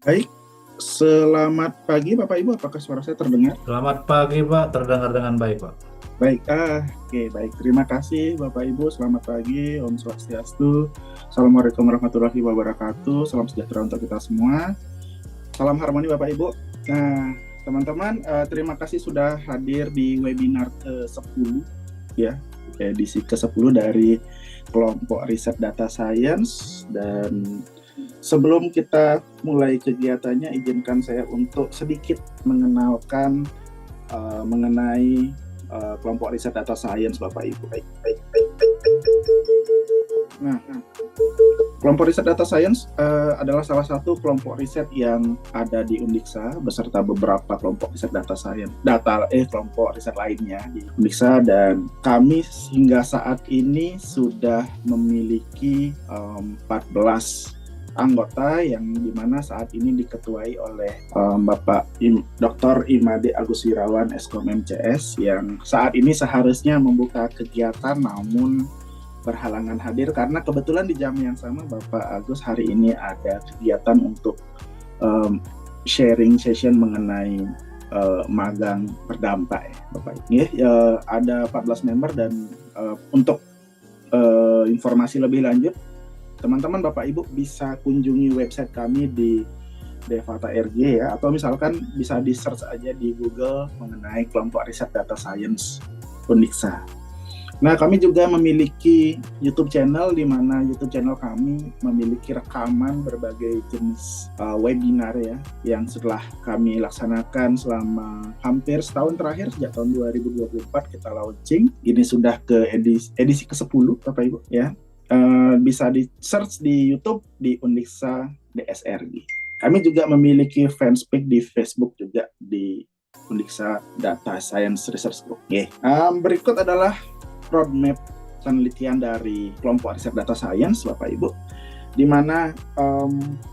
Baik, selamat pagi Bapak Ibu, apakah suara saya terdengar? Selamat pagi Pak, terdengar dengan baik Pak. Baik, oke, baik. Terima kasih Bapak Ibu, selamat pagi, Om Swastiastu, Assalamualaikum warahmatullahi wabarakatuh, salam sejahtera untuk kita semua, salam harmoni Bapak Ibu. Nah, teman-teman, terima kasih sudah hadir di webinar ke-10, ya, edisi ke-10 dari kelompok riset data science. Dan sebelum kita mulai kegiatannya, izinkan saya untuk sedikit mengenalkan mengenai kelompok riset data science Bapak Ibu. Nah, kelompok riset data science adalah salah satu kelompok riset yang ada di Undiksa beserta beberapa kelompok riset data science, kelompok riset lainnya di Undiksa, dan kami hingga saat ini sudah memiliki 14 anggota yang dimana saat ini diketuai oleh Bapak Dr. Imade Agus Wirawan Eskom MCS yang saat ini seharusnya membuka kegiatan namun berhalangan hadir karena kebetulan di jam yang sama Bapak Agus hari ini ada kegiatan untuk sharing session mengenai magang berdampak ya Bapak. Ada 14 member dan untuk informasi lebih lanjut teman-teman Bapak Ibu bisa kunjungi website kami di Devata RG ya, atau misalkan bisa di search aja di Google mengenai kelompok riset data science Undiksa. Nah, kami juga memiliki YouTube channel di mana YouTube channel kami memiliki rekaman berbagai jenis webinar ya yang setelah kami laksanakan selama hampir setahun terakhir sejak tahun 2024 kita launching. Ini sudah ke edisi ke-10 Bapak Ibu ya. Bisa di search di YouTube di Undiksa DSRG. Kami juga memiliki fanspage di Facebook juga di Undiksa Data Science Research Group. Berikut adalah roadmap penelitian dari kelompok riset data science Bapak Ibu, di mana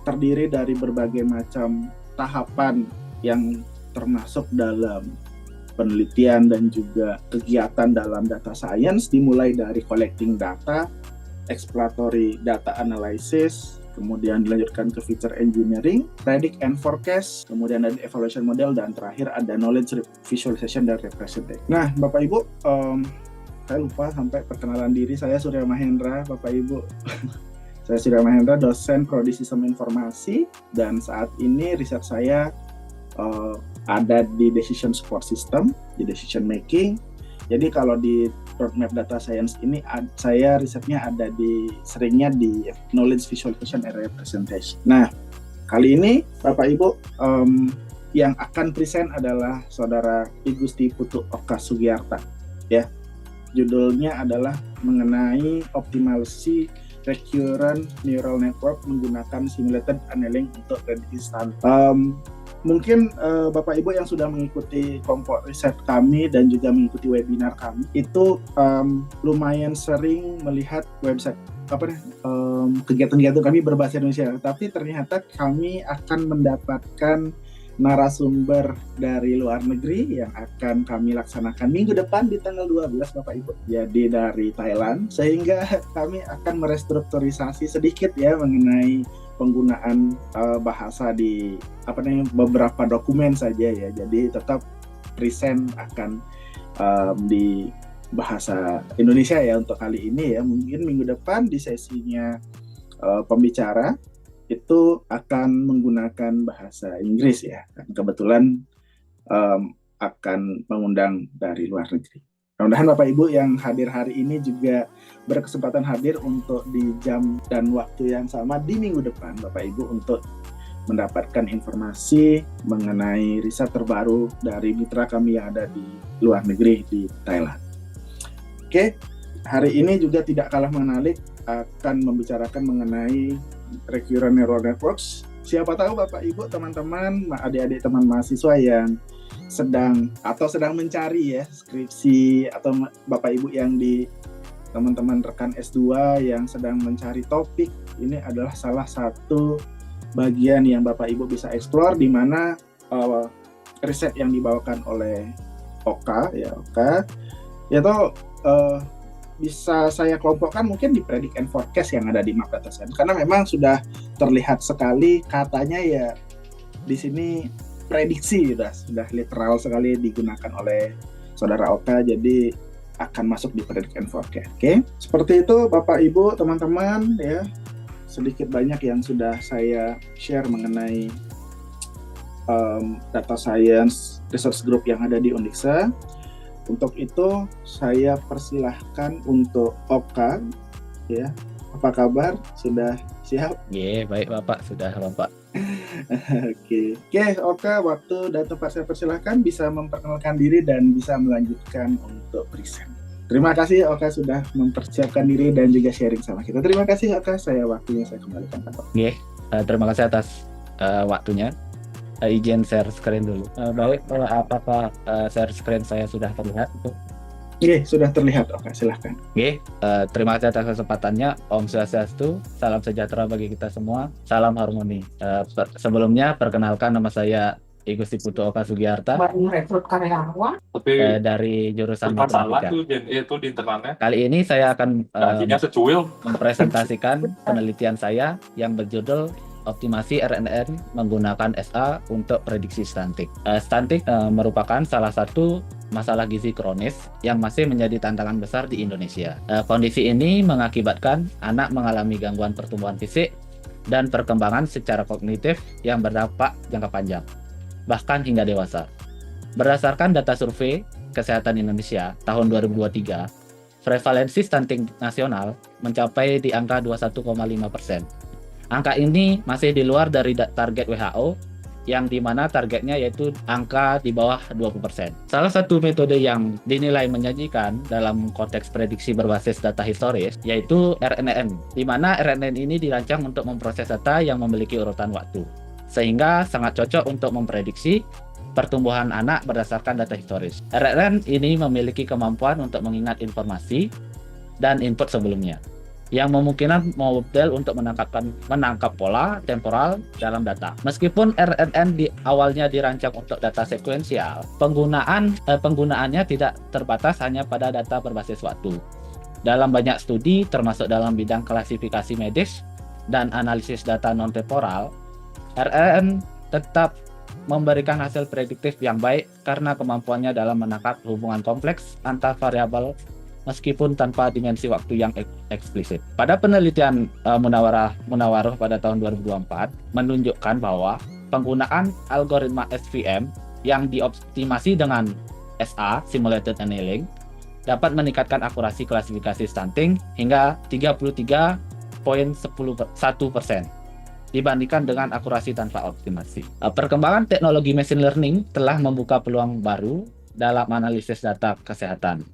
terdiri dari berbagai macam tahapan yang termasuk dalam penelitian dan juga kegiatan dalam data science, dimulai dari collecting data, exploratory data analysis, kemudian dilanjutkan ke feature engineering, predict and forecast, kemudian ada evaluation model, dan terakhir ada knowledge visualization dan representation. Nah, Bapak Ibu, saya lupa sampai perkenalan diri. Saya Surya Mahendra, Bapak Ibu. Saya Surya Mahendra, dosen Prodi Sistem Informasi, dan saat ini riset saya ada di Decision Support System, di Decision Making. Jadi kalau di roadmap data science ini saya risetnya ada seringnya di knowledge visualization and representation. Nah, kali ini Bapak Ibu yang akan present adalah Saudara Igusti Putu Oka Sugiyarta ya. Judulnya adalah mengenai optimalisasi recurrent neural network menggunakan simulated annealing untuk prediksi standar. Mungkin Bapak Ibu yang sudah mengikuti kelompok riset kami dan juga mengikuti webinar kami itu lumayan sering melihat website kegiatan-kegiatan kami berbahasa Indonesia, tapi ternyata kami akan mendapatkan narasumber dari luar negeri yang akan kami laksanakan minggu depan di tanggal 12 Bapak Ibu. Jadi dari Thailand, sehingga kami akan merestrukturisasi sedikit ya mengenai penggunaan bahasa di beberapa dokumen saja ya. Jadi tetap present akan di bahasa Indonesia ya untuk kali ini ya. Mungkin minggu depan di sesinya pembicara itu akan menggunakan bahasa Inggris ya. Kebetulan akan mengundang dari luar negeri. Mudah-mudahan Bapak Ibu yang hadir hari ini juga berkesempatan hadir untuk di jam dan waktu yang sama di minggu depan Bapak Ibu untuk mendapatkan informasi mengenai riset terbaru dari mitra kami yang ada di luar negeri di Thailand. Oke, hari ini juga tidak kalah menarik akan membicarakan mengenai recurrent neural networks. Siapa tahu Bapak Ibu, teman-teman, adik-adik teman mahasiswa yang sedang mencari ya skripsi, atau Bapak Ibu yang di teman-teman rekan S2 yang sedang mencari topik, ini adalah salah satu bagian yang Bapak Ibu bisa explore, di mana riset yang dibawakan oleh Oka yaitu bisa saya kelompokkan mungkin di predict and forecast yang ada di map data science, karena memang sudah terlihat sekali katanya ya di sini prediksi sudah literal sekali digunakan oleh Saudara Oka, jadi akan masuk di predict and forecast. Oke, seperti itu Bapak Ibu teman-teman ya, sedikit banyak yang sudah saya share mengenai data science research group yang ada di Undixa. Untuk itu saya persilahkan untuk Oka ya. Apa kabar? Sudah siap? Baik Bapak, sudah Bapak. Oke, Oka, waktu dan tempat saya persilahkan, bisa memperkenalkan diri dan bisa melanjutkan untuk present. Terima kasih Oka sudah mempersiapkan diri dan juga sharing sama kita. Terima kasih Oka, saya kembalikan Pak. Terima kasih atas waktunya. Izin share screen dulu. Baik, apakah share screen saya sudah terlihat? Sudah terlihat Oka, silahkan. Terima kasih atas kesempatannya. Om Swastiastu, salam sejahtera bagi kita semua, salam harmoni. Sebelumnya perkenalkan, nama saya I Gusti Putu Oka Sugiarta, merekrut karyawan dari jurusan matematika. Itu di internalnya. Kali ini saya akan secuil mempresentasikan penelitian saya yang berjudul optimasi RNN menggunakan SA untuk prediksi stunting. Stunting merupakan salah satu masalah gizi kronis yang masih menjadi tantangan besar di Indonesia. Kondisi ini mengakibatkan anak mengalami gangguan pertumbuhan fisik dan perkembangan secara kognitif yang berdampak jangka panjang, bahkan hingga dewasa. Berdasarkan data survei Kesehatan Indonesia tahun 2023, prevalensi stunting nasional mencapai di angka 21,5%. Angka ini masih di luar dari target WHO, yang dimana targetnya yaitu angka di bawah 20%. Salah satu metode yang dinilai menjanjikan dalam konteks prediksi berbasis data historis yaitu RNN, di mana RNN ini dirancang untuk memproses data yang memiliki urutan waktu, sehingga sangat cocok untuk memprediksi pertumbuhan anak berdasarkan data historis. RNN ini memiliki kemampuan untuk mengingat informasi dan input sebelumnya, yang memungkinkan model untuk menangkap pola temporal dalam data. Meskipun RNN awalnya dirancang untuk data sekuensial, penggunaannya tidak terbatas hanya pada data berbasis waktu. Dalam banyak studi, termasuk dalam bidang klasifikasi medis dan analisis data non-temporal, RNN tetap memberikan hasil prediktif yang baik karena kemampuannya dalam menangkap hubungan kompleks antar variabel meskipun tanpa dimensi waktu yang eksplisit. Pada penelitian Munawaroh pada tahun 2024 menunjukkan bahwa penggunaan algoritma SVM yang dioptimasi dengan SA (Simulated Annealing) dapat meningkatkan akurasi klasifikasi stunting hingga 33,1% dibandingkan dengan akurasi tanpa optimasi. Perkembangan teknologi machine learning telah membuka peluang baru dalam analisis data kesehatan.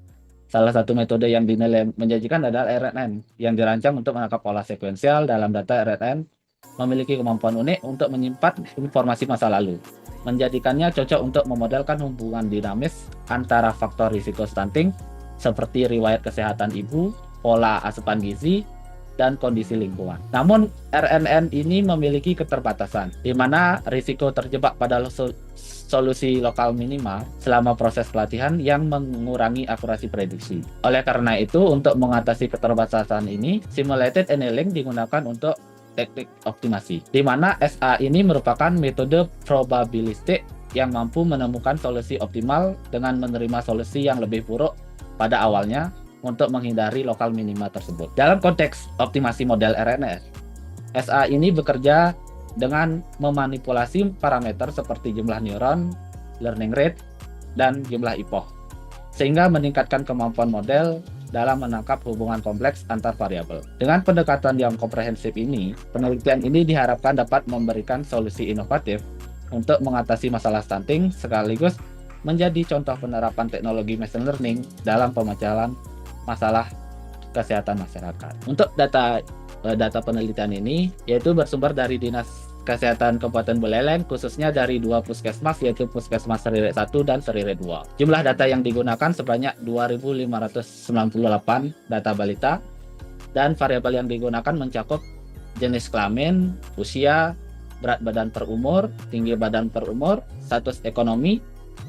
Salah satu metode yang dinilai menjanjikan adalah RNN, yang dirancang untuk menangkap pola sekuensial dalam data. RNN memiliki kemampuan unik untuk menyimpan informasi masa lalu, menjadikannya cocok untuk memodelkan hubungan dinamis antara faktor risiko stunting seperti riwayat kesehatan ibu, pola asupan gizi, dan kondisi lingkungan. Namun, RNN ini memiliki keterbatasan, di mana risiko terjebak pada solusi lokal minima selama proses pelatihan yang mengurangi akurasi prediksi. Oleh karena itu, untuk mengatasi keterbatasan ini, simulated annealing digunakan untuk teknik optimasi, di mana SA ini merupakan metode probabilistik yang mampu menemukan solusi optimal dengan menerima solusi yang lebih buruk pada awalnya untuk menghindari lokal minima tersebut. Dalam konteks optimasi model RNN, SA ini bekerja dengan memanipulasi parameter seperti jumlah neuron, learning rate, dan jumlah epoch, sehingga meningkatkan kemampuan model dalam menangkap hubungan kompleks antar variabel. Dengan pendekatan yang komprehensif ini, penelitian ini diharapkan dapat memberikan solusi inovatif untuk mengatasi masalah stunting sekaligus menjadi contoh penerapan teknologi machine learning dalam pemecahan masalah kesehatan masyarakat. Untuk data penelitian ini yaitu bersumber dari Dinas Kesehatan Kabupaten Buleleng, khususnya dari 2 puskesmas, yaitu Puskesmas Seriret 1 dan Seriret 2. Jumlah data yang digunakan sebanyak 2.598 data balita, dan variabel yang digunakan mencakup jenis kelamin, usia, berat badan per umur, tinggi badan per umur, status ekonomi,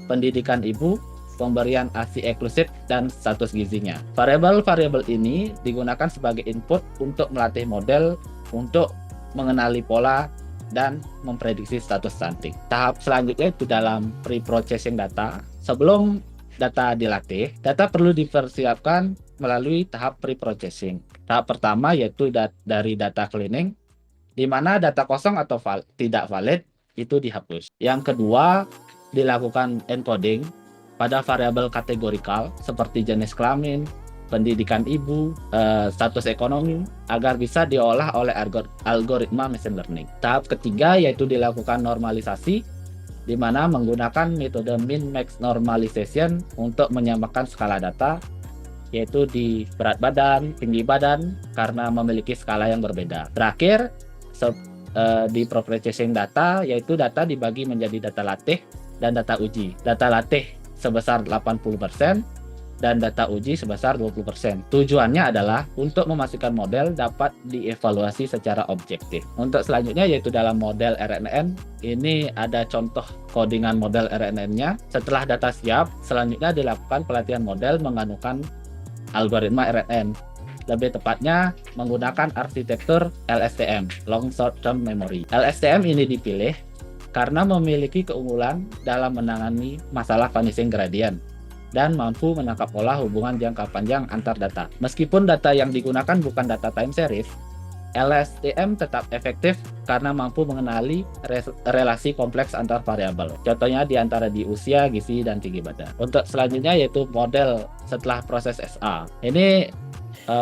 pendidikan ibu, pemberian ASI eksklusif, dan status gizinya. Variabel-variabel ini digunakan sebagai input untuk melatih model untuk mengenali pola dan memprediksi status stunting. Tahap selanjutnya itu dalam pre-processing data. Sebelum data dilatih, data perlu dipersiapkan melalui tahap pre-processing. Tahap pertama yaitu dari data cleaning, di mana data kosong atau tidak valid itu dihapus. Yang kedua, dilakukan encoding pada variabel kategorikal seperti jenis kelamin, pendidikan ibu, status ekonomi, agar bisa diolah oleh algoritma machine learning. Tahap ketiga yaitu dilakukan normalisasi, di mana menggunakan metode min-max normalization untuk menyamakan skala data, yaitu di berat badan, tinggi badan, karena memiliki skala yang berbeda. Terakhir, di pre-processing data, yaitu data dibagi menjadi data latih dan data uji. Data latih sebesar 80%, dan data uji sebesar 20%. Tujuannya adalah untuk memastikan model dapat dievaluasi secara objektif. Untuk selanjutnya yaitu dalam model RNN, ini ada contoh codingan model RNN-nya. Setelah data siap, selanjutnya dilakukan pelatihan model menggunakan algoritma RNN. Lebih tepatnya menggunakan arsitektur LSTM, Long Short Term Memory. LSTM ini dipilih karena memiliki keunggulan dalam menangani masalah vanishing gradient dan mampu menangkap pola hubungan jangka panjang antar data. Meskipun data yang digunakan bukan data time series, LSTM tetap efektif karena mampu mengenali relasi kompleks antar variabel. Contohnya di antara di usia, gizi, dan tinggi badan. Untuk selanjutnya yaitu model setelah proses SA. Ini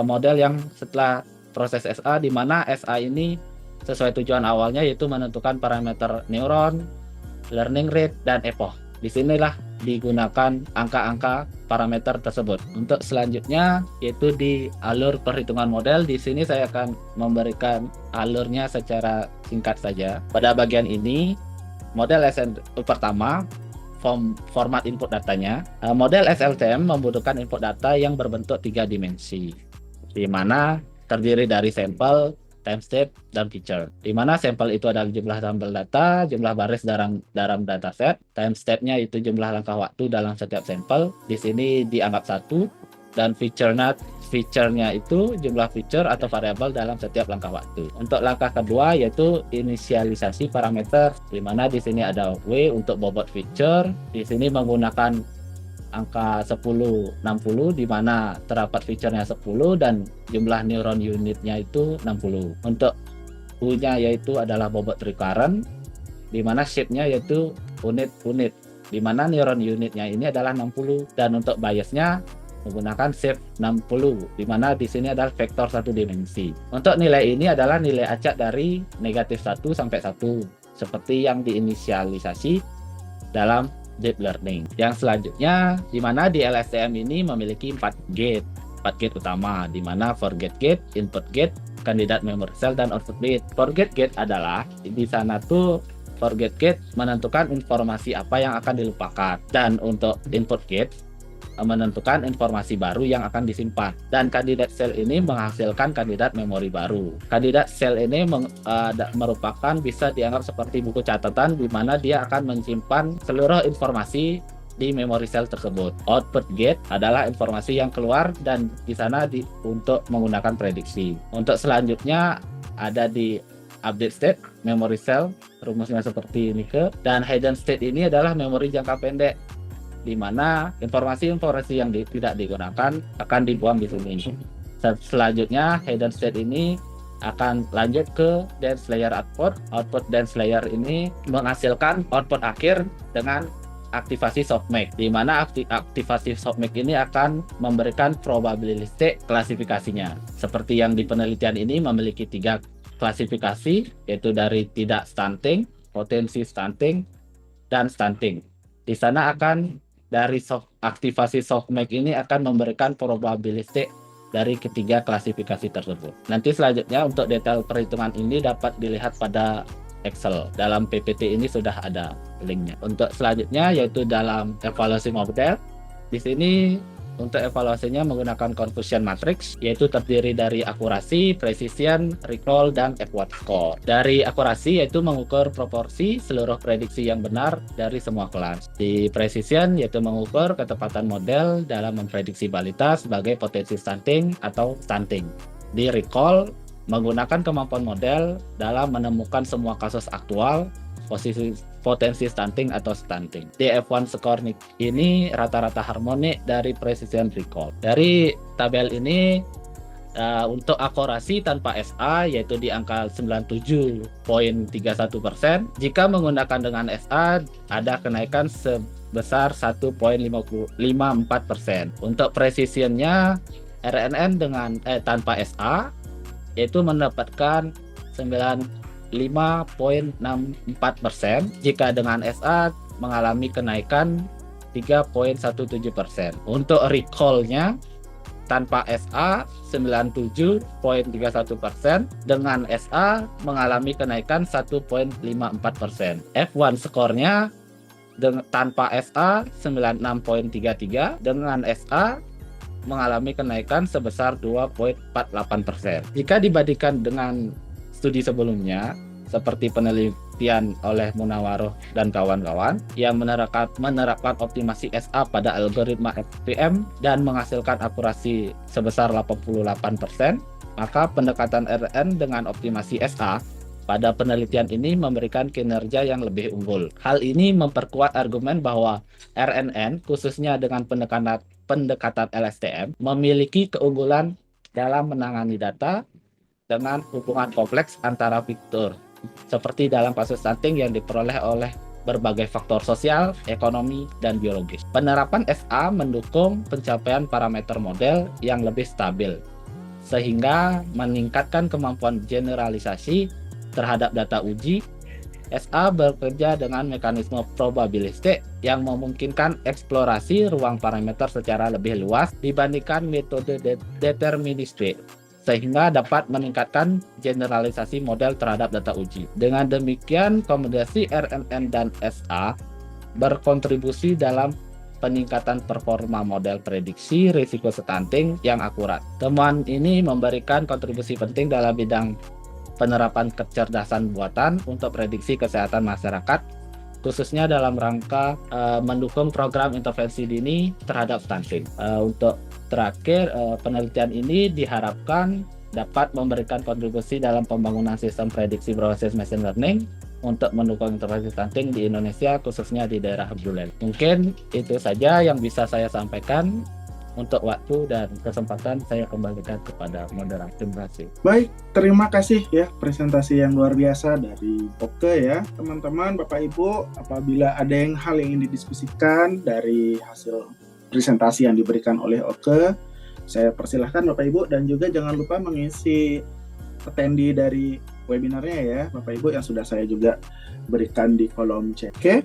model yang setelah proses SA, di mana SA ini sesuai tujuan awalnya yaitu menentukan parameter neuron, learning rate, dan epoch. Disinilah digunakan angka-angka parameter tersebut. Untuk selanjutnya yaitu di alur perhitungan model. Di sini saya akan memberikan alurnya secara singkat saja. Pada bagian ini model pertama, format input datanya. Model SLTM membutuhkan input data yang berbentuk 3 dimensi, di mana terdiri dari sampel, time step, dan feature. Di mana sampel itu adalah jumlah sampel data, jumlah baris dalam dataset, time step-nya itu jumlah langkah waktu dalam setiap sampel. Di sini dianggap 1, dan feature-nya itu jumlah feature atau variabel dalam setiap langkah waktu. Untuk langkah kedua yaitu inisialisasi parameter, di mana di sini ada W untuk bobot feature. Di sini menggunakan angka 10, 60, di mana terdapat feature-nya 10 dan jumlah neuron unitnya itu 60. Untuk U-nya yaitu adalah bobot recurrent, di mana shape-nya yaitu unit-unit, di mana neuron unitnya ini adalah 60, dan untuk bias-nya menggunakan shape 60, di mana di sini adalah vektor 1 dimensi. Untuk nilai ini adalah nilai acak dari -1 sampai 1, seperti yang diinisialisasi dalam deep learning. Yang selanjutnya, di mana di LSTM ini memiliki 4 gate utama, di mana forget gate, input gate, kandidat memory cell, dan output gate. Forget gate adalah di sana tuh forget gate menentukan informasi apa yang akan dilupakan, dan untuk input gate menentukan informasi baru yang akan disimpan, dan kandidat sel ini menghasilkan kandidat memori baru. Kandidat sel ini merupakan bisa dianggap seperti buku catatan, di mana dia akan menyimpan seluruh informasi di memori sel tersebut. Output gate adalah informasi yang keluar dan di sana untuk menggunakan prediksi. Untuk selanjutnya ada di update state, memory cell, rumusnya seperti ini dan hidden state ini adalah memori jangka pendek, di mana informasi-informasi yang tidak digunakan akan dibuang di sini. Selanjutnya hidden state ini akan lanjut ke dense layer output. Output dense layer ini menghasilkan output akhir dengan aktivasi softmax, di mana aktivasi softmax ini akan memberikan probabilistik klasifikasinya. Seperti yang di penelitian ini memiliki 3 klasifikasi, yaitu dari tidak stunting, potensi stunting, dan stunting. Di sana akan dari aktivasi softmax ini akan memberikan probabilistik dari ketiga klasifikasi tersebut. Nanti selanjutnya untuk detail perhitungan ini dapat dilihat pada Excel. Dalam PPT ini sudah ada linknya. Untuk selanjutnya yaitu dalam evaluasi model. Di sini untuk evaluasinya menggunakan confusion matrix, yaitu terdiri dari akurasi, precision, recall, dan Epworth score. Dari akurasi yaitu mengukur proporsi seluruh prediksi yang benar dari semua kelas. Di precision yaitu mengukur ketepatan model dalam memprediksi balita sebagai potensi stunting atau stunting. Di recall menggunakan kemampuan model dalam menemukan semua kasus aktual, potensi stunting atau stunting. DF1 score ini rata-rata harmonik dari precision recall. Dari tabel ini untuk akurasi tanpa SA yaitu di angka 97.31%. Jika menggunakan dengan SA ada kenaikan sebesar 1.54%. Untuk precisionnya RNN dengan tanpa SA yaitu mendapatkan 95.64%. Jika dengan SA mengalami kenaikan 3.17%. Untuk recall-nya tanpa SA 97.31%, dengan SA mengalami kenaikan 1.54%. F1 skornya tanpa SA 96.33, dengan SA mengalami kenaikan sebesar 2.48%. Jika dibandingkan dengan studi sebelumnya seperti penelitian oleh Munawaroh dan kawan-kawan yang menerapkan optimasi SA pada algoritma FPM dan menghasilkan akurasi sebesar 88%, maka pendekatan RN dengan optimasi SA pada penelitian ini memberikan kinerja yang lebih unggul. Hal ini memperkuat argumen bahwa RNN khususnya dengan pendekatan LSTM memiliki keunggulan dalam menangani data dengan hubungan kompleks antara fitur seperti dalam kasus stunting yang diperoleh oleh berbagai faktor sosial, ekonomi, dan biologis. Penerapan SA mendukung pencapaian parameter model yang lebih stabil, sehingga meningkatkan kemampuan generalisasi terhadap data uji. SA bekerja dengan mekanisme probabilistik yang memungkinkan eksplorasi ruang parameter secara lebih luas dibandingkan metode deterministik, sehingga dapat meningkatkan generalisasi model terhadap data uji. Dengan demikian, kombinasi RNN dan SA berkontribusi dalam peningkatan performa model prediksi risiko stunting yang akurat. Temuan ini memberikan kontribusi penting dalam bidang penerapan kecerdasan buatan untuk prediksi kesehatan masyarakat, khususnya dalam rangka mendukung program intervensi dini terhadap stunting. Untuk terakhir, penelitian ini diharapkan dapat memberikan kontribusi dalam pembangunan sistem prediksi berbasis machine learning untuk mendukung intervensi stunting di Indonesia, khususnya di daerah Buleleng. Mungkin itu saja yang bisa saya sampaikan. Untuk waktu dan kesempatan saya kembalikan kepada moderator. Terima kasih. Baik, terima kasih ya presentasi yang luar biasa dari Oke ya. Teman-teman, Bapak Ibu, apabila ada hal yang ingin didiskusikan dari hasil presentasi yang diberikan oleh Oke, saya persilahkan Bapak Ibu, dan juga jangan lupa mengisi attendee dari webinarnya ya Bapak Ibu yang sudah saya juga berikan di kolom chat. Oke,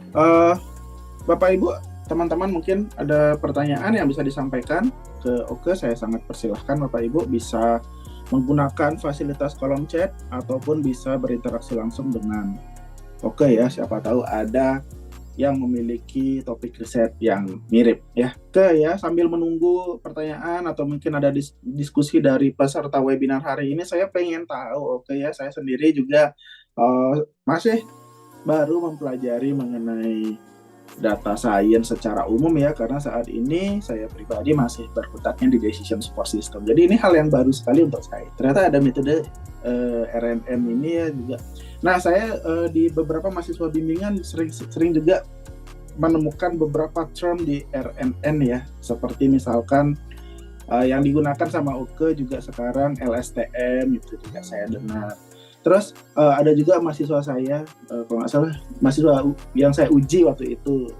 Bapak Ibu, teman-teman mungkin ada pertanyaan yang bisa disampaikan ke Oke, saya sangat persilahkan Bapak Ibu bisa menggunakan fasilitas kolom chat ataupun bisa berinteraksi langsung dengan Oke ya, siapa tahu ada yang memiliki topik riset yang mirip ya. Oke ya, sambil menunggu pertanyaan atau mungkin ada diskusi dari peserta webinar hari ini, saya pengen tahu Oke ya, saya sendiri juga masih baru mempelajari mengenai data science secara umum ya, karena saat ini saya pribadi masih berkutatnya di decision support system. Jadi ini hal yang baru sekali untuk saya. Ternyata ada metode RNN ini ya juga. Nah, saya di beberapa mahasiswa bimbingan sering juga menemukan beberapa term di RNN ya, seperti misalkan yang digunakan sama Oke juga sekarang LSTM itu juga saya dengar. Terus ada juga mahasiswa saya, kalau nggak salah mahasiswa yang saya uji waktu itu,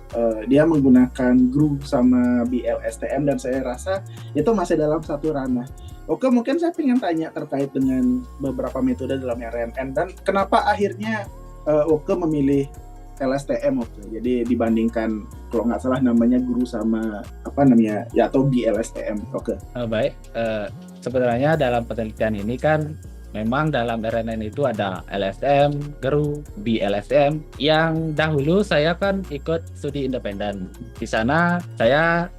dia menggunakan GRU sama BLSTM, dan saya rasa itu masih dalam satu ranah. Oke, mungkin saya ingin tanya terkait dengan beberapa metode dalam RNN, dan kenapa akhirnya Oke memilih LSTM Oke. Jadi dibandingkan kalau nggak salah namanya GRU sama apa namanya ya, atau BLSTM Oke. Baik, sebenarnya dalam penelitian ini kan memang dalam RNN itu ada LSTM, GRU, BLSTM. Yang dahulu saya kan ikut studi independen. Di sana saya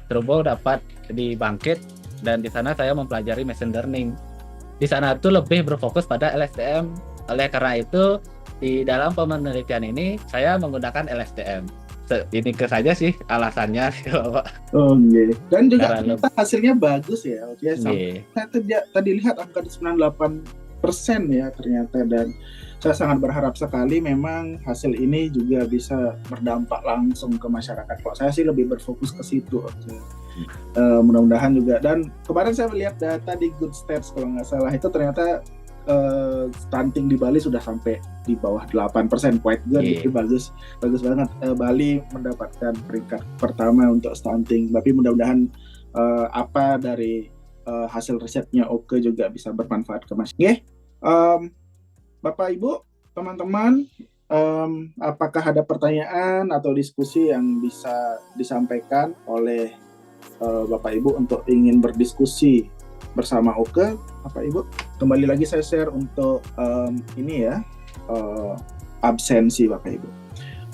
terhubung dapat dibangkit, dan di sana saya mempelajari machine learning. Di sana itu lebih berfokus pada LSTM. Oleh karena itu di dalam penelitian ini saya menggunakan LSTM. Ini saja sih alasannya. Oh iya. Dan juga Karena ternyata hasilnya bagus ya. Oke, saya tadi lihat angka di 98% ya ternyata, dan saya sangat berharap sekali memang hasil ini juga bisa berdampak langsung ke masyarakat. Kalau saya sih lebih berfokus ke situ. Mudah-mudahan juga. Dan kemarin saya melihat data di Good Stats kalau nggak salah itu ternyata stunting di Bali sudah sampai di bawah 8%, quite good. Yeah. Itu bagus banget. Bali mendapatkan peringkat pertama untuk stunting. Tapi mudah-mudahan apa dari hasil risetnya Oke juga bisa bermanfaat ke masyarakat. Bapak Ibu, teman-teman, apakah ada pertanyaan atau diskusi yang bisa disampaikan oleh Bapak Ibu untuk ingin berdiskusi bersama Oke? Bapak Ibu, kembali lagi saya share untuk ini ya, absensi Bapak Ibu.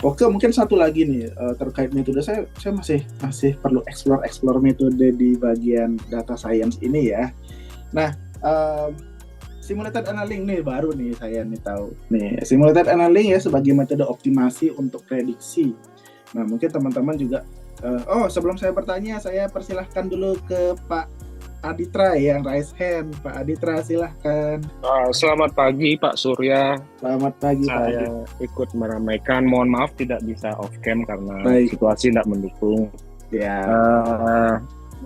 Oke, mungkin satu lagi nih terkait metode, saya masih perlu explore metode di bagian data science ini ya. Nah, simulated annealing nih baru nih saya tahu. Nih, simulated annealing ya sebagai metode optimasi untuk prediksi. Nah, mungkin teman-teman juga sebelum saya bertanya, saya persilahkan dulu ke Pak Aditra yang raise hand. Pak Aditra, silahkan. Selamat pagi Pak Surya. Selamat pagi Pak. Saya ikut meramaikan. Mohon maaf tidak bisa off cam karena situasi tidak mendukung. Ya.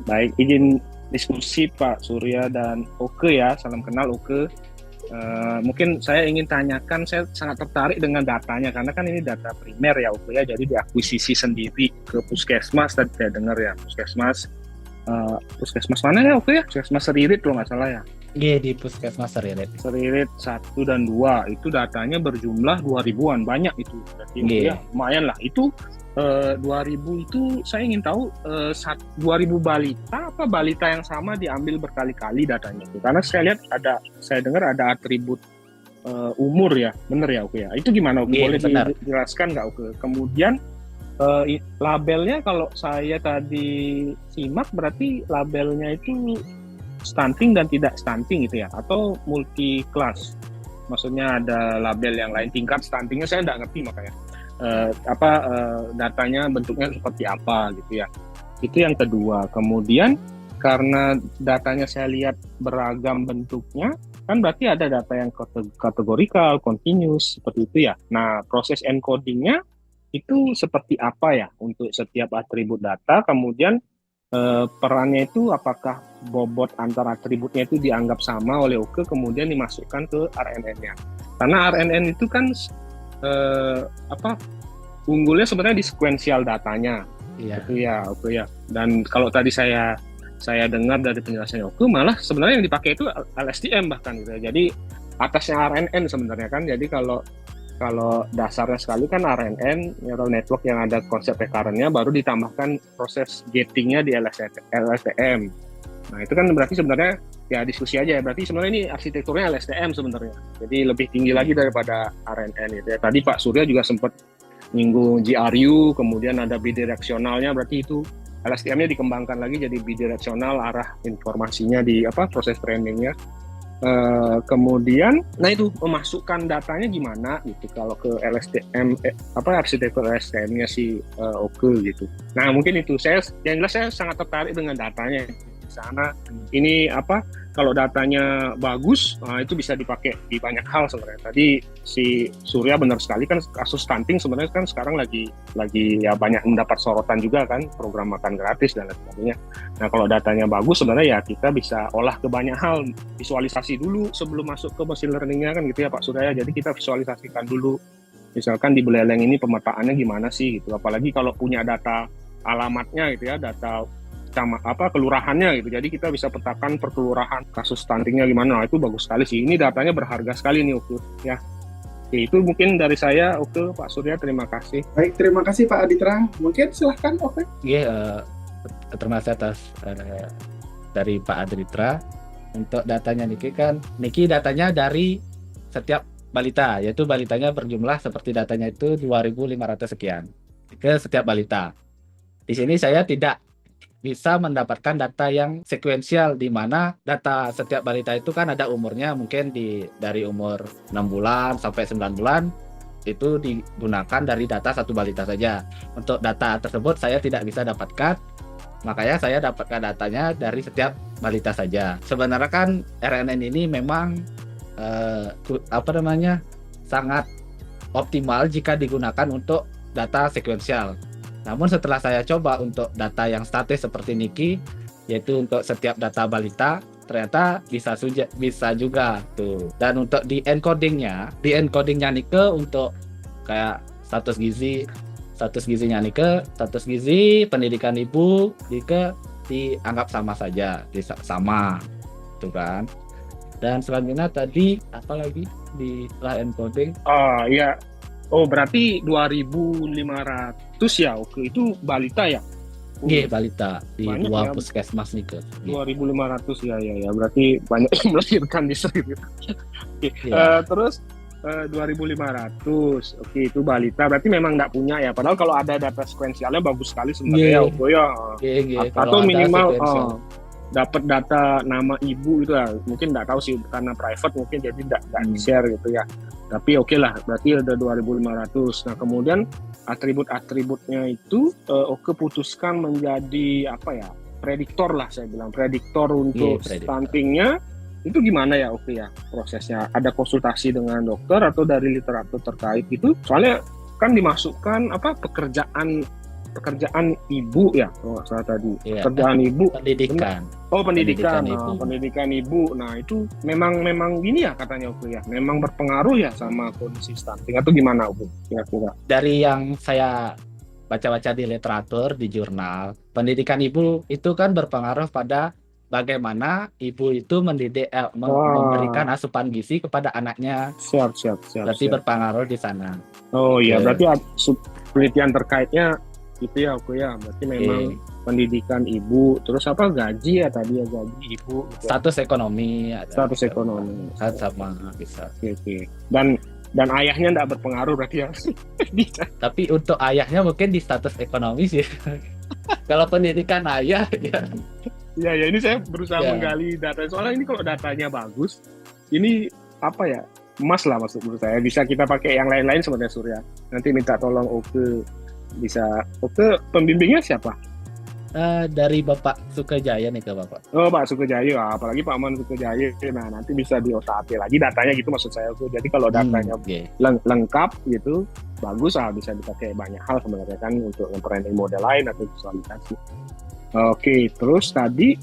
Baik, izin diskusi Pak Surya dan Oke ya. Salam kenal Oke. Mungkin saya ingin tanyakan, saya sangat tertarik dengan datanya karena kan ini data primer ya Oke ya. Jadi diakuisisi sendiri ke puskesmas. Tadi saya dengar ya puskesmas mana ya Oke ya? Puskesmas Seririt kalau nggak salah ya. Iya, di Puskesmas Seririt 1 dan 2 itu datanya berjumlah 2000-an, banyak itu. Berarti ya lumayan lah. Itu 2000 itu saya ingin tahu 2000 balita apa balita yang sama diambil berkali-kali datanya itu. Karena saya dengar ada atribut umur ya. Bener ya Oke ya. Itu gimana Oke? Boleh dijelaskan nggak Oke? Kemudian labelnya kalau saya tadi simak berarti labelnya itu stunting dan tidak stunting gitu ya, atau multi class, maksudnya ada label yang lain. Tingkat stuntingnya saya nggak ngerti makanya datanya bentuknya seperti apa gitu ya. Itu yang kedua. Kemudian karena datanya saya lihat beragam bentuknya, kan berarti ada data yang kategorikal, continuous seperti itu ya. Nah, proses encodingnya itu seperti apa ya untuk setiap atribut data, kemudian perannya itu apakah bobot antara atributnya itu dianggap sama oleh Oke kemudian dimasukkan ke RNN-nya. Karena RNN itu kan unggulnya sebenarnya di sequential datanya. Iya. Itu ya Oke ya. Dan kalau tadi saya dengar dari penjelasannya Oke, malah sebenarnya yang dipakai itu LSTM bahkan gitu ya. Jadi atasnya RNN sebenarnya kan. Jadi kalau dasarnya sekali kan RNN, neural network yang ada konsep recurrent-nya, baru ditambahkan proses gating-nya di LSTM. Nah, itu kan berarti sebenarnya, ya diskusi aja ya, berarti sebenarnya ini arsitekturnya LSTM sebenarnya. Jadi lebih tinggi lagi daripada RNN gitu ya. Tadi Pak Surya juga sempat nyinggung GRU, kemudian ada bidireksionalnya, berarti itu LSTM-nya dikembangkan lagi jadi bidireksional arah informasinya di proses trainingnya. Kemudian, nah itu memasukkan datanya gimana gitu kalau ke LSTM arsitektur LSTM-nya si Oke gitu. Nah mungkin itu yang jelas saya sangat tertarik dengan datanya di sana. Ini kalau datanya bagus, itu bisa dipakai di banyak hal sebenarnya. Tadi si Surya benar sekali kan, kasus stunting sebenarnya kan sekarang lagi ya banyak mendapat sorotan juga kan, program makan gratis dan lain sebagainya. Nah kalau datanya bagus sebenarnya ya kita bisa olah ke banyak hal, visualisasi dulu sebelum masuk ke machine learning-nya kan gitu ya Pak Surya. Jadi kita visualisasikan dulu, misalkan di Beleleng ini pemetaannya gimana sih gitu. Apalagi kalau punya data alamatnya gitu ya, data kelurahannya gitu. Jadi kita bisa petakan per kelurahan kasus stuntingnya gimana. Nah, itu bagus sekali sih. Ini datanya berharga sekali nih Oke ya. Oke, itu mungkin dari saya Oke, Pak Surya, terima kasih. Baik, terima kasih Pak Aditra. Mungkin silahkan Oke. Iya, terima kasih atas dari Pak Aditra. Untuk datanya Niki datanya dari setiap balita, yaitu balitanya berjumlah seperti datanya itu 2.500 sekian ke setiap balita. Di sini saya tidak bisa mendapatkan data yang sekuensial, di mana data setiap balita itu kan ada umurnya, mungkin dari umur 6 bulan sampai 9 bulan itu digunakan dari data satu balita saja. Untuk data tersebut saya tidak bisa dapatkan, makanya saya dapatkan datanya dari setiap balita saja. Sebenarnya kan RNN ini memang sangat optimal jika digunakan untuk data sekuensial. Namun setelah saya coba untuk data yang statis seperti Niki, yaitu untuk setiap data balita, ternyata bisa juga tuh. Dan untuk di encodingnya Nike untuk kayak status gizinya Nike, status gizi pendidikan ibu Nike dianggap sama saja, sama tuh kan. Dan selanjutnya tadi apa lagi di setelah encoding? Iya. Oh, berarti 2.500 ya. Oke, itu balita ya? Iya, balita di Banyak 2 ya. puskesmas nih ke. 2.500 ya. Berarti banyak yang melahirkan di sini. Oke. Iya. Terus 2.500. Oke, itu balita. Berarti memang nggak punya ya. Padahal kalau ada data sekuensialnya bagus sekali sebenarnya. Iya. Oh ya. Iya, Atau kalau ada minimal sequential. dapat data nama ibu itu ya. Mungkin nggak tahu sih karena private mungkin jadi nggak di-share gitu ya. Tapi oke lah, berarti ada 2.500. Nah, kemudian atribut-atributnya itu Oke putuskan menjadi apa ya? Prediktor lah saya bilang, prediktor untuk Prediktor. stuntingnya. Itu gimana ya Oke ya prosesnya? Ada konsultasi dengan dokter atau dari literatur terkait gitu? Soalnya kan dimasukkan pekerjaan ibu ya kalau nggak salah tadi. Iya. Pekerjaan ibu. Pendidikan. Oh, pendidikan Pendidikan ibu. pendidikan ibu. Nah, itu memang gini ya katanya Oke ya. Memang berpengaruh ya sama kondisi stunting atau gimana Oke? Kira-kira. Dari yang saya baca-baca di literatur, di jurnal, pendidikan ibu itu kan berpengaruh pada bagaimana ibu itu mendidik memberikan asupan gizi kepada anaknya. Siap. Berarti berpengaruh di sana. Oh iya, Oke. berarti penelitian terkaitnya itu ya Oke ya. Berarti memang pendidikan ibu, terus apa gaji ya tadi ya gaji ibu. Gitu. Status ekonomi. Status ekonomi. Sama bisa. Oke. Dan ayahnya enggak berpengaruh berarti ya. Tapi untuk ayahnya mungkin di status ekonomi sih. Kalau pendidikan ayah ya. Ya ini saya berusaha Ya. menggali data. Soalnya ini kalau datanya bagus, ini apa ya? Emas lah maksud menurut saya. Bisa kita pakai yang lain-lain sebenarnya Surya. Nanti minta tolong Oke bisa. Oke, pembimbingnya siapa? dari Bapak Sukajaya nih ke Bapak. Oh, Pak Sukajaya, apalagi Pak Man Sukajaya. Nah, nanti bisa diotak-atik lagi datanya gitu maksud saya. Jadi kalau datanya Oke. lengkap gitu, bagus lah bisa dipakai banyak hal sebenarnya kan untuk training model lain atau visualisasi. Oke, terus tadi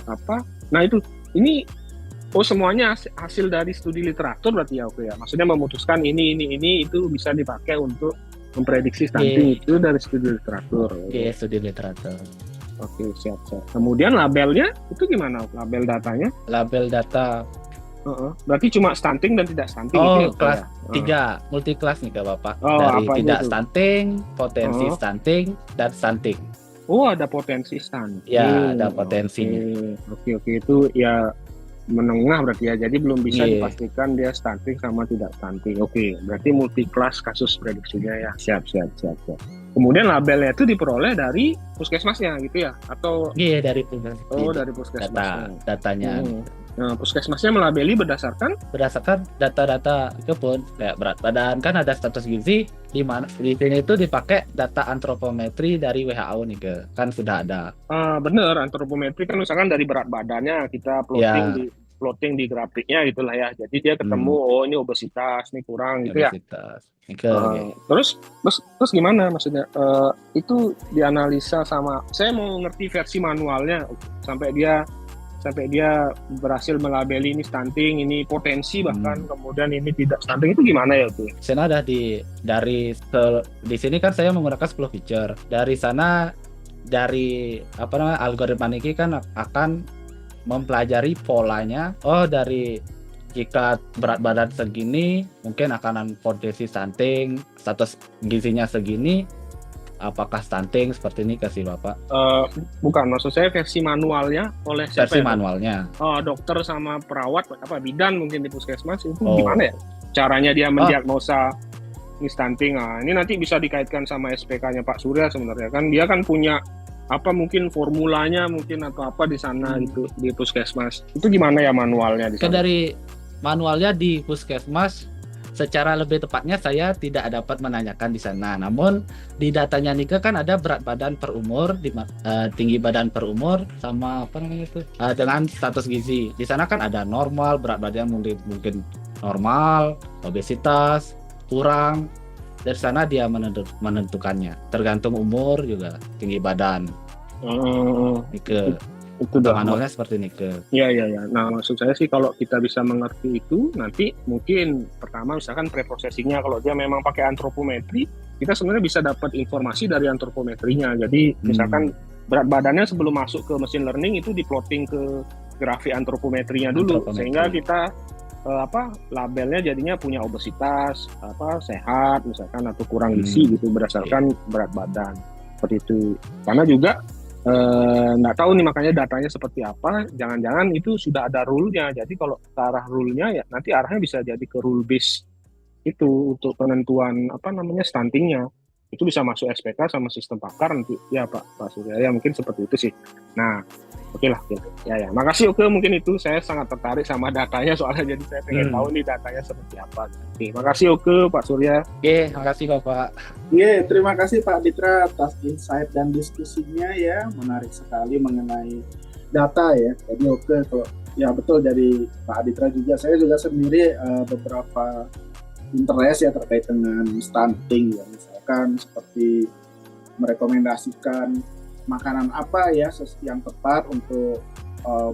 apa? Nah itu ini semuanya hasil dari studi literatur berarti ya Oke ya. Maksudnya memutuskan ini itu bisa dipakai untuk memprediksi stunting itu dari studi literatur. Oke, studi literatur. Oke, siap. Kemudian labelnya itu gimana? Label datanya? Label data Berarti cuma stunting dan tidak stunting Oh, itu ya, Oke kelas ya? 3, multi kelas nih ke Bapak. Oh, Dari apa tidak itu? stunting, potensi stunting, dan stunting. Oh, ada potensi stunting. Ya, ada potensinya. Oke, itu ya menengah berarti ya. Jadi belum bisa Iya. dipastikan dia stunting sama tidak stunting. Oke, berarti multi kelas kasus prediksinya ya. Siap. Kemudian labelnya itu diperoleh dari puskesmasnya gitu ya? Atau Iya, dari puskesmas. dari puskesmasnya. Datanya Nah, puskesmasnya melabeli berdasarkan berdasarkan data-data kebun kayak berat badan, kan ada status gizi di mana di sini itu dipakai data antropometri dari WHO nih ke, kan sudah ada. bener antropometri kan misalkan dari berat badannya kita plotting di grafiknya gitulah ya. Jadi dia ketemu ini obesitas, ini kurang gitu ya. Obesitas. Terus gimana maksudnya? Itu dianalisa sama saya mau ngerti versi manualnya sampai dia berhasil melabeli ini stunting, ini potensi bahkan kemudian ini tidak stunting itu gimana ya tuh? Sana ada di sini kan saya menggunakan 10 feature. Dari sana dari algoritma ini kan akan mempelajari polanya. Oh, dari jika berat badan segini mungkin akan potensi stunting, status gizinya segini. Apakah stunting seperti ini kasih Bapak? Bukan, maksud saya versi manualnya oleh siapa? Versi manualnya. Dokter sama perawat, bidan mungkin di puskesmas itu gimana ya? Caranya dia mendiagnosa ini stunting. Nah, ini nanti bisa dikaitkan sama SPK-nya Pak Surya sebenarnya kan dia kan punya mungkin formulanya mungkin atau apa di sana gitu di puskesmas. Itu gimana ya manualnya di sana? Dari manualnya di puskesmas secara lebih tepatnya saya tidak dapat menanyakan di sana. Namun di datanya Nike kan ada berat badan per umur, tinggi badan per umur, sama apa namanya itu dengan status gizi. Di sana kan ada normal, berat badan mungkin normal, obesitas, kurang. Dari sana dia menentukannya. Tergantung umur juga, tinggi badan. Nike. Itu udah Manualnya seperti Nike. Iya. Nah, maksud saya sih kalau kita bisa mengerti itu, nanti mungkin pertama misalkan preprocessingnya, kalau dia memang pakai antropometri, kita sebenarnya bisa dapat informasi dari antropometrinya. Jadi misalkan berat badannya sebelum masuk ke machine learning itu diplotting ke grafik antropometrinya dulu, sehingga kita labelnya jadinya punya obesitas, sehat misalkan, atau kurang gizi gitu berdasarkan berat badan seperti itu. Karena juga nggak tahu nih makanya datanya seperti apa, jangan-jangan itu sudah ada rule-nya. Jadi kalau ke arah rule-nya ya nanti arahnya bisa jadi ke rule base itu untuk penentuan stuntingnya. Itu bisa masuk SPK sama sistem pakar nanti ya Pak Surya ya, mungkin seperti itu sih. Nah, oke lah. Ya. Makasih Oke, mungkin itu saya sangat tertarik sama datanya soalnya, jadi saya pengen tahu nih datanya seperti apa. Oke, makasih Oke, Pak Surya. Oke, makasih Bapak. Terima kasih Pak Ditra atas insight dan diskusinya ya, menarik sekali mengenai data ya. Jadi Oke, kalau ya betul dari Pak Ditra juga, saya juga sendiri beberapa interest ya terkait dengan stunting ya, misalkan seperti merekomendasikan makanan apa ya yang tepat untuk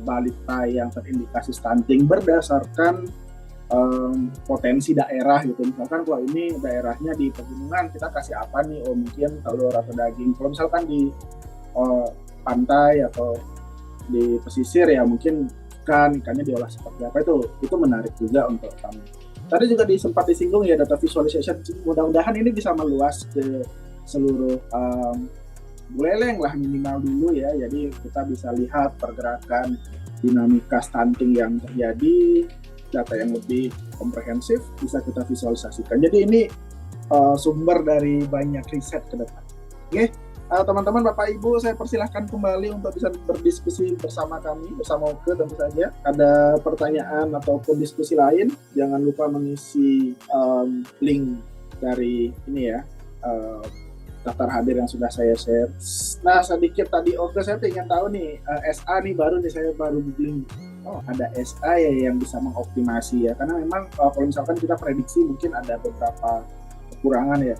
balita yang terindikasi stunting berdasarkan potensi daerah gitu. Misalkan kalau ini daerahnya di pegunungan, kita kasih apa nih? Oh mungkin telur atau daging. Kalau misalkan di pantai atau di pesisir ya mungkin ikannya diolah seperti apa, itu menarik juga untuk kami. Tadi juga sempat disinggung ya data visualization, mudah-mudahan ini bisa meluas ke seluruh buleleng lah minimal dulu ya, jadi kita bisa lihat pergerakan dinamika stunting yang terjadi, data yang lebih komprehensif bisa kita visualisasikan. Jadi ini sumber dari banyak riset ke depan. Oke, teman-teman Bapak Ibu, saya persilahkan kembali untuk bisa berdiskusi bersama kami, bersama Oke tentu saja. Ada pertanyaan ataupun diskusi lain, jangan lupa mengisi link dari ini ya, daftar hadir yang sudah saya share. Nah, sedikit tadi Oke, saya ingin tahu nih, SA nih saya baru googling. Oh, ada SA ya yang bisa mengoptimasi ya, karena memang kalau misalkan kita prediksi mungkin ada beberapa kekurangan ya.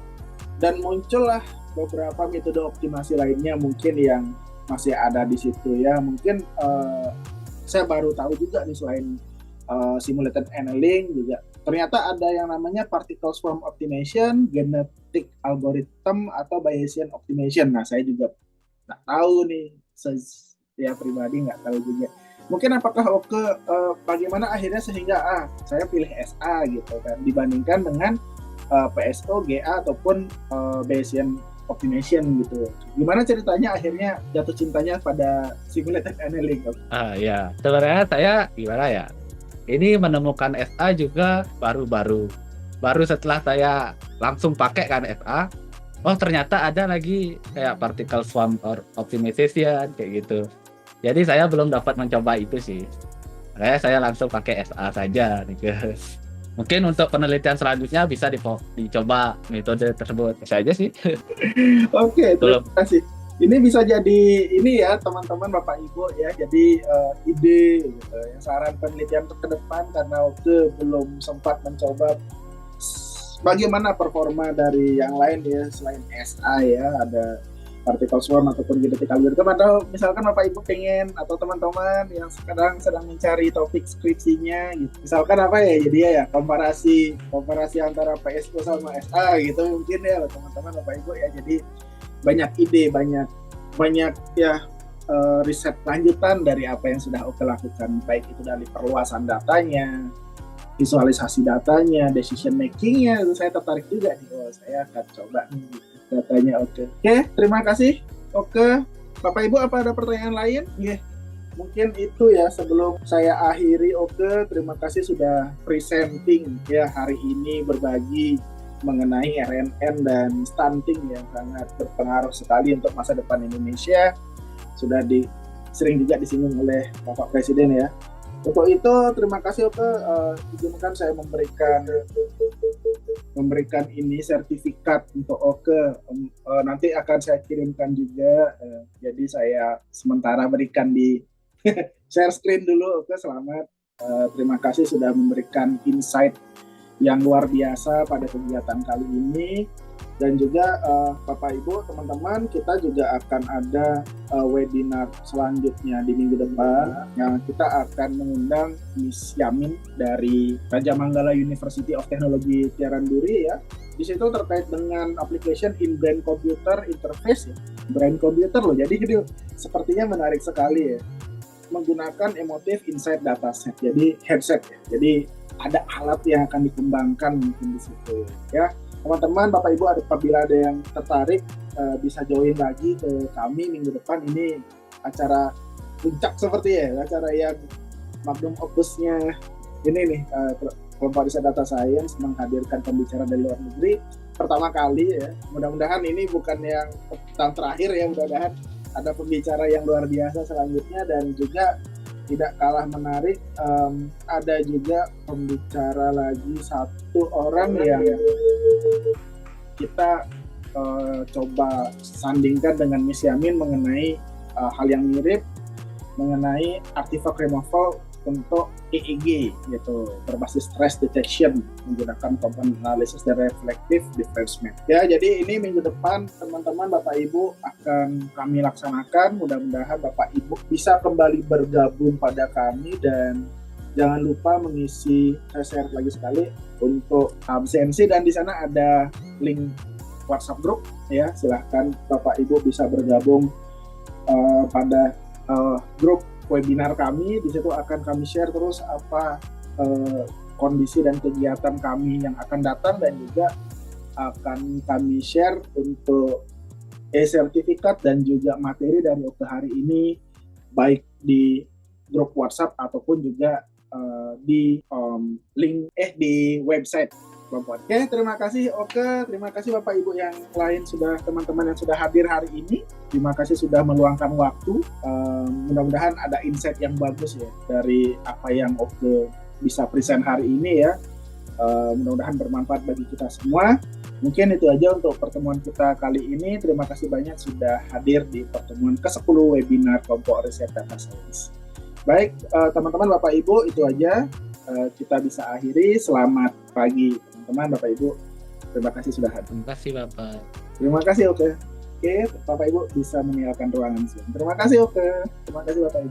Dan muncullah beberapa metode optimasi lainnya mungkin yang masih ada di situ ya. Mungkin saya baru tahu juga nih, selain simulated annealing juga ternyata ada yang namanya particle swarm optimization, genetic algorithm, atau Bayesian optimization. Nah, saya juga nggak tahu nih, saya pribadi nggak tahu juga. Mungkin apakah Oke bagaimana akhirnya sehingga saya pilih SA gitu kan dibandingkan dengan PSO, GA ataupun Bayesian optimization gitu. Gimana ceritanya akhirnya jatuh cintanya pada simulated annealing? Ya, sebenarnya saya gimana ya? Ini menemukan SA juga baru setelah saya langsung pakai kan SA. Oh, ternyata ada lagi kayak particle swarm optimization kayak gitu. Jadi saya belum dapat mencoba itu sih. Saya langsung pakai SA saja nih guys. Mungkin untuk penelitian selanjutnya bisa dicoba metode tersebut. Bisa aja sih. Oke, terima kasih. Ini bisa jadi ini ya teman-teman Bapak Ibu ya, jadi ide gitu, saran penelitian ke depan, karena Oke belum sempat mencoba bagaimana performa dari yang lain ya selain SA ya, ada particle swarm ataupun genetic algorithm, atau misalkan Bapak Ibu pengen atau teman-teman yang sekarang sedang mencari topik skripsinya gitu, misalkan apa ya, jadi ya komparasi antara PSO sama SA gitu mungkin ya teman-teman Bapak Ibu ya. Jadi banyak ide, banyak ya riset lanjutan dari apa yang sudah Oke lakukan, baik itu dari perluasan datanya, visualisasi datanya, decision makingnya. Itu saya tertarik juga nih, saya akan coba nih datanya Oke. Terima kasih Oke. Bapak Ibu, apa ada pertanyaan lain? Mungkin itu ya sebelum saya akhiri. Oke, terima kasih sudah presenting ya hari ini, berbagi mengenai RNN dan stunting yang sangat berpengaruh sekali untuk masa depan Indonesia. Sudah sering juga disinggung oleh Bapak Presiden ya. Untuk itu terima kasih Oke, izinkan saya memberikan ini sertifikat untuk Oke. Nanti akan saya kirimkan juga. Jadi saya sementara berikan di share screen dulu Oke. Selamat. Terima kasih sudah memberikan insight yang luar biasa pada kegiatan kali ini. Dan juga Bapak Ibu, teman-teman, kita juga akan ada webinar selanjutnya di minggu depan yang kita akan mengundang Miss Yamin dari Raja Manggala University of Technology Tiaran Duri ya. Di situ terkait dengan application in brain computer interface ya. Brain computer loh. Jadi ini sepertinya menarik sekali ya. Menggunakan emotive insight dataset. Jadi headset ya. Jadi ada alat yang akan dikembangkan mungkin di situ ya. Teman-teman, Bapak Ibu, apabila ada yang tertarik bisa join lagi ke kami minggu depan. Ini acara puncak seperti ya, acara yang magnum opusnya ini nih, kelompok riset data science menghadirkan pembicara dari luar negeri pertama kali ya. Mudah-mudahan ini bukan yang tahun terakhir ya, mudah-mudahan ada pembicara yang luar biasa selanjutnya. Dan juga tidak kalah menarik, ada juga pembicara lagi satu orang yang kita coba sandingkan dengan Miss Yamin mengenai hal yang mirip mengenai artifact removal untuk EEG gitu, berbasis stress detection menggunakan component analysis dan reflective differentiation. Ya, jadi ini minggu depan teman-teman Bapak Ibu akan kami laksanakan. Mudah-mudahan Bapak Ibu bisa kembali bergabung pada kami dan jangan lupa mengisi, saya share lagi sekali untuk absensi, dan di sana ada link WhatsApp group ya. Silahkan Bapak Ibu bisa bergabung pada grup webinar kami. Di situ akan kami share terus apa kondisi dan kegiatan kami yang akan datang, dan juga akan kami share untuk e-sertifikat dan juga materi dari Oke hari ini, baik di grup WhatsApp ataupun juga di link di website kelompok. Oke, terima kasih Oke, terima kasih Bapak Ibu yang lain, teman-teman yang sudah hadir hari ini. Terima kasih sudah meluangkan waktu. Mudah-mudahan ada insight yang bagus ya dari apa yang Oke bisa present hari ini ya. Mudah-mudahan bermanfaat bagi kita semua. Mungkin itu aja untuk pertemuan kita kali ini. Terima kasih banyak sudah hadir di pertemuan ke-10 webinar kelompok riset data science. Baik, teman-teman Bapak Ibu, itu aja kita bisa akhiri. Selamat pagi teman-teman Bapak Ibu. Terima kasih sudah hadir. Terima kasih Bapak. Terima kasih Oke. Oke, Bapak Ibu bisa meninggalkan ruangan Zoom. Terima kasih Oke. Terima kasih Bapak Ibu.